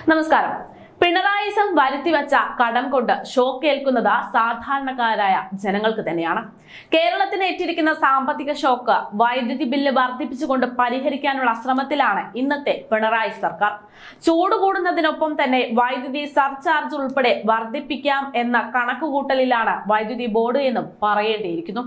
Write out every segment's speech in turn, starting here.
നമസ്കാരം. പിണറായിസം വരുത്തിവെച്ച കടം കൊണ്ട് ഷോക്കേൽക്കുന്നത് സാധാരണക്കാരായ ജനങ്ങൾക്ക് തന്നെയാണ്. കേരളത്തിന് ഏറ്റിരിക്കുന്ന സാമ്പത്തിക ഷോക്ക് വൈദ്യുതി ബില്ല് വർദ്ധിപ്പിച്ചുകൊണ്ട് പരിഹരിക്കാനുള്ള ശ്രമത്തിലാണ് ഇന്നത്തെ പിണറായി സർക്കാർ. ചൂട് കൂടുന്നതിനൊപ്പം തന്നെ വൈദ്യുതി സർചാർജ് ഉൾപ്പെടെ വർദ്ധിപ്പിക്കാം എന്ന കണക്കുകൂട്ടലിലാണ് വൈദ്യുതി ബോർഡ് എന്നും പറയേണ്ടിയിരിക്കുന്നു.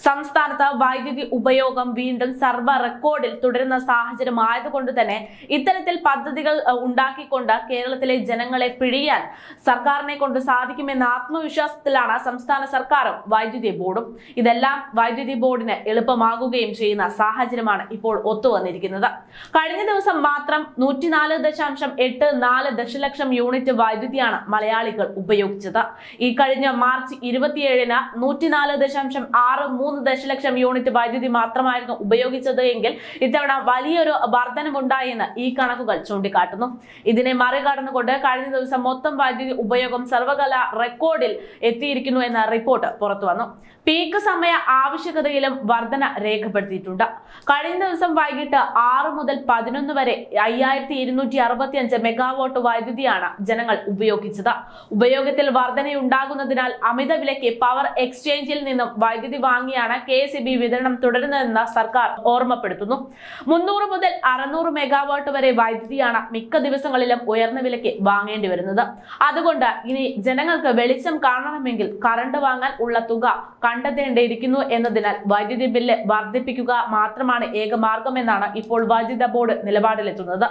സംസ്ഥാനത്ത് വൈദ്യുതി ഉപയോഗം വീണ്ടും സർവ്വ റെക്കോർഡിൽ തുടരുന്ന സാഹചര്യം ആയതുകൊണ്ട് തന്നെ ഇത്തരത്തിൽ പദ്ധതികൾ ഉണ്ടാക്കിക്കൊണ്ട് കേരളത്തിലെ ജനങ്ങളെ പിഴിയാൻ സർക്കാരിനെ കൊണ്ട് സാധിക്കുമെന്ന ആത്മവിശ്വാസത്തിലാണ് സംസ്ഥാന സർക്കാരും വൈദ്യുതി ബോർഡും. ഇതെല്ലാം വൈദ്യുതി ബോർഡിന് എളുപ്പമാകുകയും ചെയ്യുന്ന സാഹചര്യമാണ് ഇപ്പോൾ ഒത്തുവന്നിരിക്കുന്നത്. കഴിഞ്ഞ ദിവസം മാത്രം 104.84 ദശലക്ഷം യൂണിറ്റ് വൈദ്യുതിയാണ് മലയാളികൾ ഉപയോഗിച്ചത്. ഈ കഴിഞ്ഞ മാർച്ച് 27-ന് 104.63 ദശലക്ഷം യൂണിറ്റ് വൈദ്യുതി മാത്രമായിരുന്നു ഉപയോഗിച്ചത് എങ്കിൽ ഇത്തവണ വലിയൊരു വർധനമുണ്ടായെന്ന് ഈ കണക്കുകൾ ചൂണ്ടിക്കാട്ടുന്നു. ഇതിനെ മറികടന്നുകൊണ്ട് കഴിഞ്ഞ ദിവസം മൊത്തം വൈദ്യുതി ഉപയോഗം സർവകാല റെക്കോർഡിൽ എത്തിയിരിക്കുന്നു എന്ന റിപ്പോർട്ട് പുറത്തു വന്നു. പീക്ക് സമയ ആവശ്യകതയിലും വർധന രേഖപ്പെടുത്തിയിട്ടുണ്ട്. കഴിഞ്ഞ ദിവസം വൈകിട്ട് 6 മുതൽ 11 വരെ 5265 മെഗാവാട്ട് വൈദ്യുതിയാണ് ജനങ്ങൾ ഉപയോഗിച്ചത്. ഉപയോഗത്തിൽ വർധനയുണ്ടാകുന്നതിനാൽ അമിത വിലയ്ക്ക് പവർ എക്സ്ചേഞ്ചിൽ നിന്നും വൈദ്യുതി വാങ്ങിയാണ് KEB വിതരണം തുടരുന്നതെന്ന് സർക്കാർ ഓർമ്മപ്പെടുത്തുന്നു. 300 മുതൽ 600 മെഗാവാട്ട് വരെ വൈദ്യുതിയാണ് മിക്ക ദിവസങ്ങളിലും ഉയർന്ന വിലയ്ക്ക് വാങ്ങേണ്ടി വരുന്നത്. അതുകൊണ്ട് ഇനി ജനങ്ങൾക്ക് വെളിച്ചം കാണണമെങ്കിൽ കറണ്ട് വാങ്ങാൻ ഉള്ള തുക കണ്ടെത്തേണ്ടിയിരിക്കുന്നു എന്നതിനാൽ വൈദ്യുതി ബില്ല് വർദ്ധിപ്പിക്കുക മാത്രമാണ് ഏക മാർഗമെന്നാണ് ഇപ്പോൾ വൈദ്യുത ബോർഡ് നിലപാടിലെത്തുന്നത്.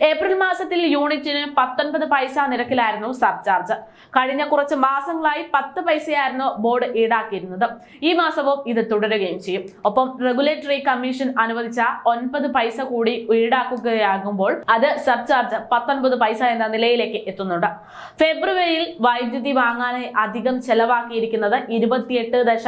ഏപ്രിൽ മാസത്തിൽ യൂണിറ്റിന് 19 പൈസ നിരക്കിലായിരുന്നു സർചാർജ്. കഴിഞ്ഞ കുറച്ച് മാസങ്ങളായി 10 പൈസയായിരുന്നു ബോർഡ് ഈടാക്കിയിരുന്നത്. ഈ മാസവും ഇത് തുടരുകയും ചെയ്യും. ഒപ്പം റെഗുലേറ്ററി കമ്മീഷൻ അനുവദിച്ച 9 പൈസ കൂടി ഈടാക്കുകയാകുമ്പോൾ അത് സർചാർജ് 19 പൈസ എന്ന നിലയിലേക്ക് എത്തുന്നുണ്ട്. ഫെബ്രുവരിയിൽ വൈദ്യുതി വാങ്ങാനായി അധികം ചെലവാക്കിയിരിക്കുന്നത് 28.30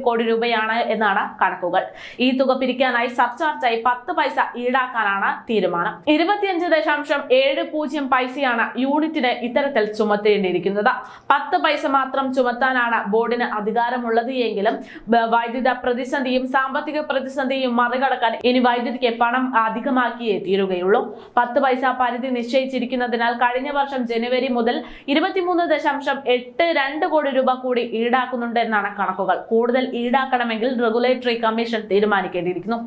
കോടി രൂപയാണ് എന്നാണ് കണക്കുകൾ. ഈ തുക പിരിക്കാനായി സർചാർജായി 10 പൈസ ഈടാക്കാനാണ് തീരുമാനം. 25.70 പൈസയാണ് യൂണിറ്റിന് ഇത്തരത്തിൽ ചുമത്തേണ്ടിയിരിക്കുന്നത്. 10 പൈസ മാത്രം ചുമത്താനാണ് ബോർഡിന് അധികാരമുള്ളത് എങ്കിലും വൈദ്യുത പ്രതിസന്ധിയും സാമ്പത്തിക പ്രതിസന്ധിയും മറികടക്കാൻ ഇനി വൈദ്യുതിക്ക് പണം അധികമാക്കിയേ തീരുകയുള്ളൂ. 10 പൈസ പരിധി നിശ്ചയിച്ചിരിക്കുന്നതിനാൽ കഴിഞ്ഞ വർഷം ജനുവരി മുതൽ 23.82 കോടി രൂപ കൂടി ഈടാക്കുന്നുണ്ട് എന്നാണ് കണക്കുകൾ. കൂടുതൽ ഈടാക്കണമെങ്കിൽ റെഗുലേറ്ററി കമ്മീഷൻ തീരുമാനിക്കേണ്ടിയിരിക്കുന്നു.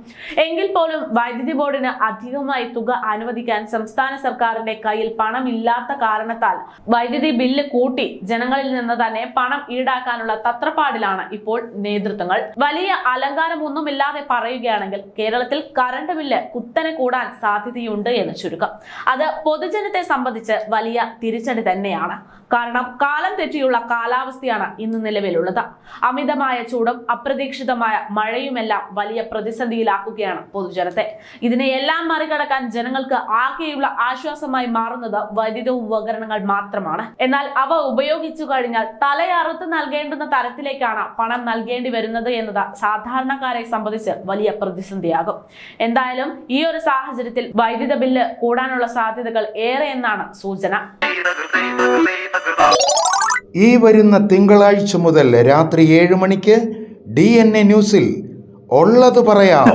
എങ്കിൽ പോലും വൈദ്യുതി ബോർഡിന് അധികമായി തുക അനുവദിക്കാൻ സംസ്ഥാന സർക്കാരിന്റെ കയ്യിൽ പണമില്ലാത്ത കാരണത്താൽ വൈദ്യുതി ബില്ല് കൂട്ടി ജനങ്ങളിൽ നിന്ന് തന്നെ പണം ഈടാക്കാനുള്ള തത്രപ്പാടിലാണ് ഇപ്പോൾ നേതൃത്വങ്ങൾ. വലിയ അലങ്കാരമൊന്നുമില്ലാതെ പറയുകയാണെങ്കിൽ കേരളത്തിൽ കറണ്ട് ബില്ല് കുത്തനെ കൂടാൻ സാധ്യതയുണ്ട് എന്ന് ചുരുക്കം. അത് പൊതുജനത്തെ സംബന്ധിച്ച് വലിയ തിരിച്ചടി തന്നെയാണ്. കാരണം കാലം തെറ്റിയുള്ള കാലാവസ്ഥയാണ് ഇന്ന് നിലവിലുള്ളത്. അമിതമായ ചൂടും അപ്രതീക്ഷിതമായ മഴയുമെല്ലാം വലിയ പ്രതിസന്ധിയിലാക്കുകയാണ് പൊതുജനത്തെ. ഇതിനെയെല്ലാം മറികടക്കാൻ ജനങ്ങൾക്ക് ആകെയുള്ള ആശ്വാസമായി മാറുന്നത് വൈദ്യുത ഉപകരണങ്ങൾ മാത്രമാണ്. എന്നാൽ അവ ഉപയോഗിച്ചു കഴിഞ്ഞാൽ തലയറുത്ത് നൽകേണ്ടുന്ന തരത്തിലേക്കാണ് പണം നൽകേണ്ടി വരുന്നത് എന്നത് സാധാരണക്കാരെ സംബന്ധിച്ച് വലിയ പ്രതിസന്ധിയാകും. എന്തായാലും ഈ ഒരു സാഹചര്യത്തിൽ വൈദ്യുത ബില്ല് കൂടാനുള്ള സാധ്യതകൾ ഏറെ എന്നാണ് സൂചന. ഈ വരുന്ന തിങ്കളാഴ്ച മുതൽ രാത്രി 7 മണിക്ക് DNA ന്യൂസിൽ ഉള്ളത് പറയാം.